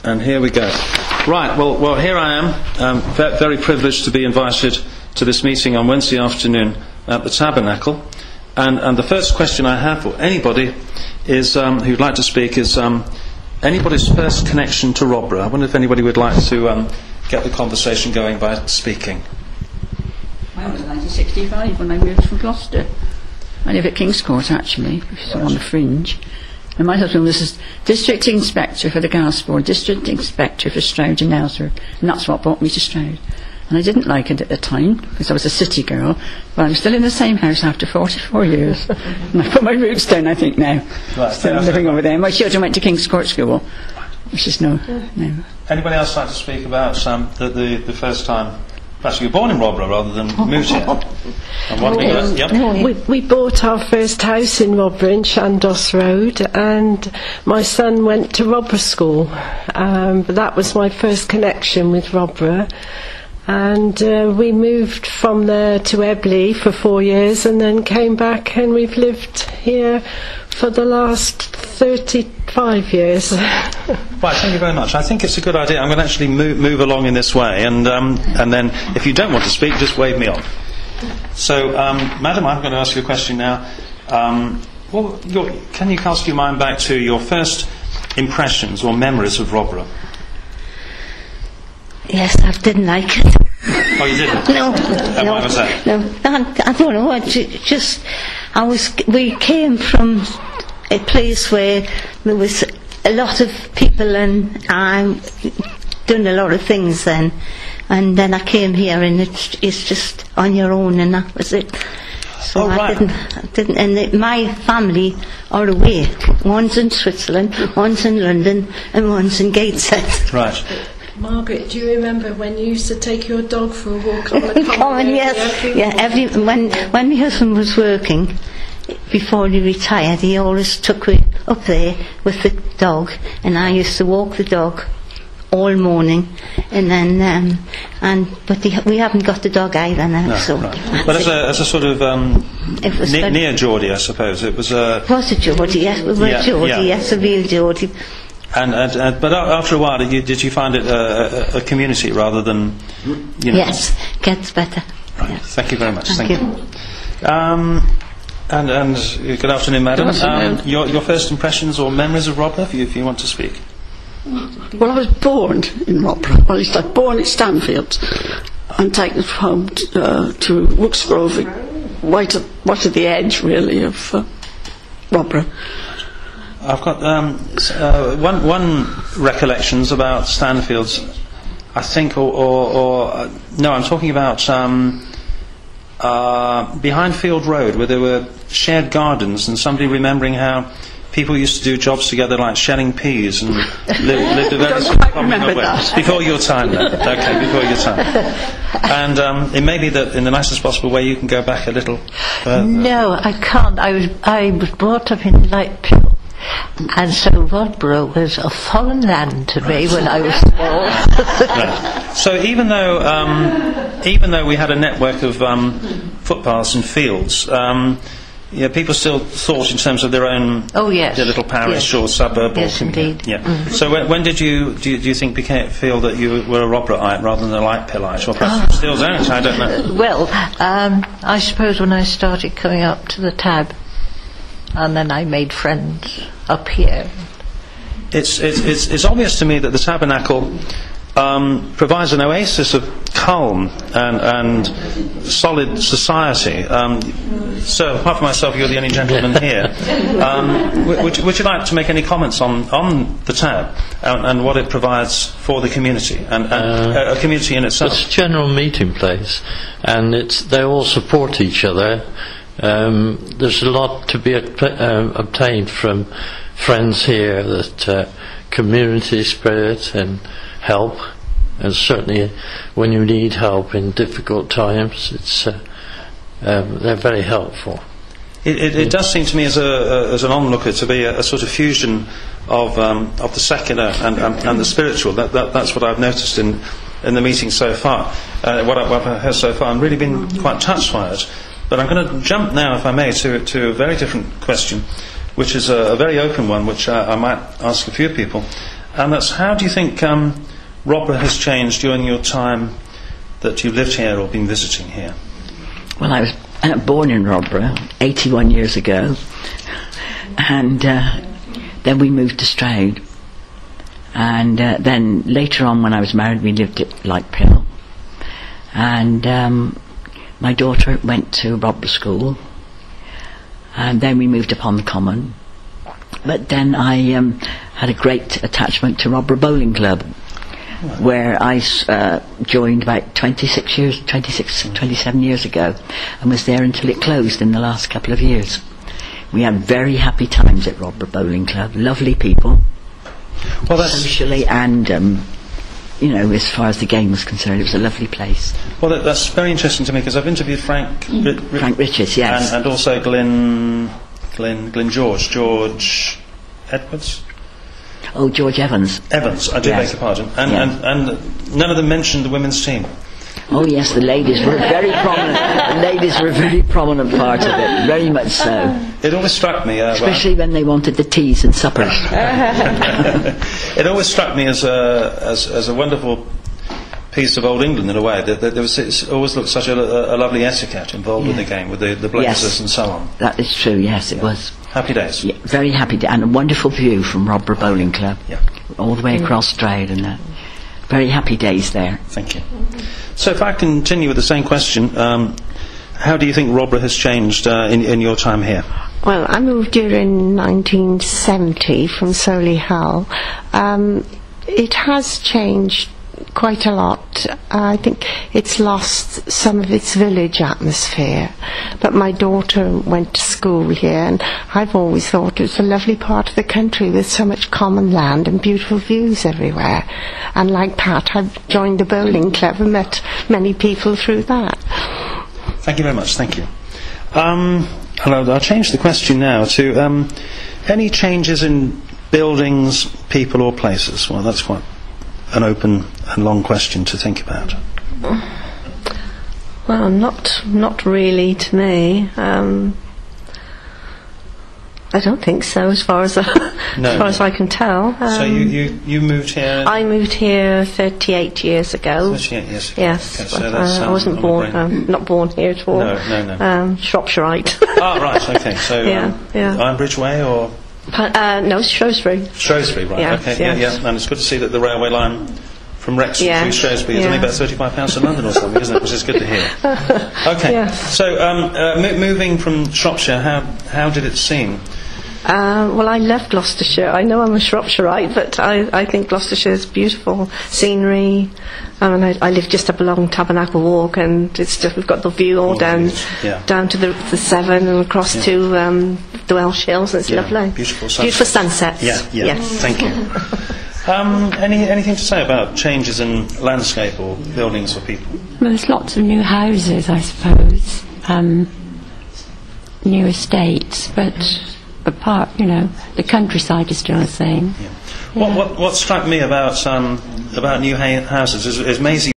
And here we go. Right, well, here I am, very privileged to be invited to this meeting on Wednesday afternoon at the Tabernacle. And the first question I have for anybody is, who'd like to speak, is anybody's first connection to Rodborough. I wonder if anybody would like to get the conversation going by speaking. Mine was 1965 when I moved from Gloucester. I live at King's Court, actually, which is on the fringe. And my husband was District Inspector for the Gas Board, District Inspector for Stroud and Ellsworth, and that's what brought me to Stroud. And I didn't like it at the time, because I was a city girl, but I'm still in the same house after 44 years. And I put my roots down, I think, now. Right, still living over there. My children went to King's Court School, which is no. Anybody else like to speak about the first time? Actually, you were born in Rodborough rather than moved here. We bought our first house in Rodborough, in Chandos Road, and my son went to Rodborough School. But that was my first connection with Rodborough. And we moved from there to Ebley for 4 years and then came back, and we've lived here for the last 35 years. Right, thank you very much. I think it's a good idea. I'm going to actually move along in this way, and then if you don't want to speak, just wave me on. So, Madam, I'm going to ask you a question now. Can you cast your mind back to your first impressions or memories of Rodborough? Yes, I didn't like it. Oh, you didn't? No. And why was that? No, I don't know. We came from a place where there was a lot of people, and I done a lot of things then. And then I came here, and it's just on your own, and that was it. So I didn't. And my family are away. One's in Switzerland, one's in London, and one's in Gateshead. Right. Margaret, do you remember when you used to take your dog for a walk on the common? Yes. When my husband was working, before he retired, he always took me up there with the dog, and I used to walk the dog all morning, and then we haven't got the dog either now. No, so right. But as a sort of near Geordie, I suppose it was. Was a Geordie? Yes, we were Geordie. Yeah. Yes, a real Geordie. But after a while, did you find it a community rather than, Yes, gets better. Right. Yes. Thank you very much. Thank you. And good afternoon, Madam. Good afternoon. Your first impressions or memories of Rodborough, if you want to speak. Well, I was born in Rodborough. Well, I was born at Stanfield and taken home to Rooks Grove, right at the edge, really, of Rodborough. I've got one recollections about Stanfields, I think, or no, I'm talking about behind Field Road, where there were shared gardens, and somebody remembering how people used to do jobs together, like shelling peas, and lived a very sort of communal way. Before your time, then. Okay, before your time. And it may be that, in the nicest possible way, you can go back a little further. No, I can't. I was brought up in Lightpool. And so Rodborough was a foreign land to me when I was small. Right. So even though we had a network of footpaths and fields, people still thought in terms of their own their little parish or suburb. Yes, indeed. Yeah. Mm-hmm. So when did you think feel that you were a Rodboroughite rather than a Lightpillite, or perhaps you still don't? I don't know. Well, I suppose when I started coming up to the Tab. And then I made friends up here. It's obvious to me that the Tabernacle provides an oasis of calm and solid society. So, apart from myself, you're the only gentleman here. Would you like to make any comments on the Tab and what it provides for the community and a community in itself? It's a general meeting place, and they all support each other. There's a lot to be obtained from friends here, that community spirit and help, and certainly when you need help in difficult times, they're very helpful. It does seem to me as an onlooker to be a sort of fusion of the secular and the spiritual. That's what I've noticed in the meeting so far. What I've heard so far, I've really been quite touched by it. But I'm going to jump now, if I may, to a very different question, which is a very open one, which I might ask a few people. And that's, how do you think Rodborough has changed during your time that you've lived here or been visiting here? Well, I was born in Rodborough 81 years ago, and then we moved to Stroud, and then later on when I was married we lived at Lightpill, and my daughter went to Rodborough School, and then we moved upon the Common. But then I had a great attachment to Rodborough Bowling Club, where I joined about 27 years ago, and was there until it closed in the last couple of years. We had very happy times at Rodborough Bowling Club, lovely people, socially and as far as the game was concerned, it was a lovely place. Well, that's very interesting to me, because I've interviewed Frank Richards, yes, and also Glenn George Edwards. Oh, George Evans. I do beg your pardon. And none of them mentioned the women's team. Oh yes, the ladies were very prominent. The ladies were a very prominent part of it, very much so. It always struck me, especially when they wanted the teas and suppers. It always struck me as a wonderful piece of old England in a way. That it always looked such a lovely etiquette involved with the game, with the blazers and so on. That is true. Yes, it was. Happy days. Yeah, very happy day, and a wonderful view from Rodborough Bowling Club, all the way across Stroud, and very happy days there. Thank you. So if I continue with the same question, how do you think Rodborough has changed in your time here? Well, I moved here in 1970 from Solihull. It has changed quite a lot. I think it's lost some of its village atmosphere, but my daughter went to school here, and I've always thought it was a lovely part of the country with so much common land and beautiful views everywhere. And like Pat, I've joined the bowling club and met many people through that. Thank you very much. Thank you. I'll change the question now to any changes in buildings, people or places. Well, that's quite an open and long question to think about. Well, not really to me. I don't think so, as far as I can tell. So you moved here? I moved here 38 years ago. 38 years ago. Yes, okay, so but I wasn't born. Not born here at all. No. Shropshireite. Right. Okay. So Ironbridge Way or? No, Shrewsbury. Shrewsbury, right? Yes, okay. yes. Yeah. And it's good to see that the railway line from Wrexham through Shrewsbury is only about £35 to London or something, isn't it? Which is good to hear. Okay. Yes. So moving from Shropshire, how did it seem? Well, I love Gloucestershire. I know I'm a Shropshireite, but I think Gloucestershire is beautiful scenery. I live just up along Tabernacle Walk, and we've got the view all down to the Severn and across to the Welsh Hills. And it's lovely. Beautiful sunsets. Yeah. Yes. Thank you. Anything to say about changes in landscape or buildings or people? Well, there's lots of new houses, I suppose, new estates, but apart, the countryside is still the same. Yeah. What struck me about new houses is Maisie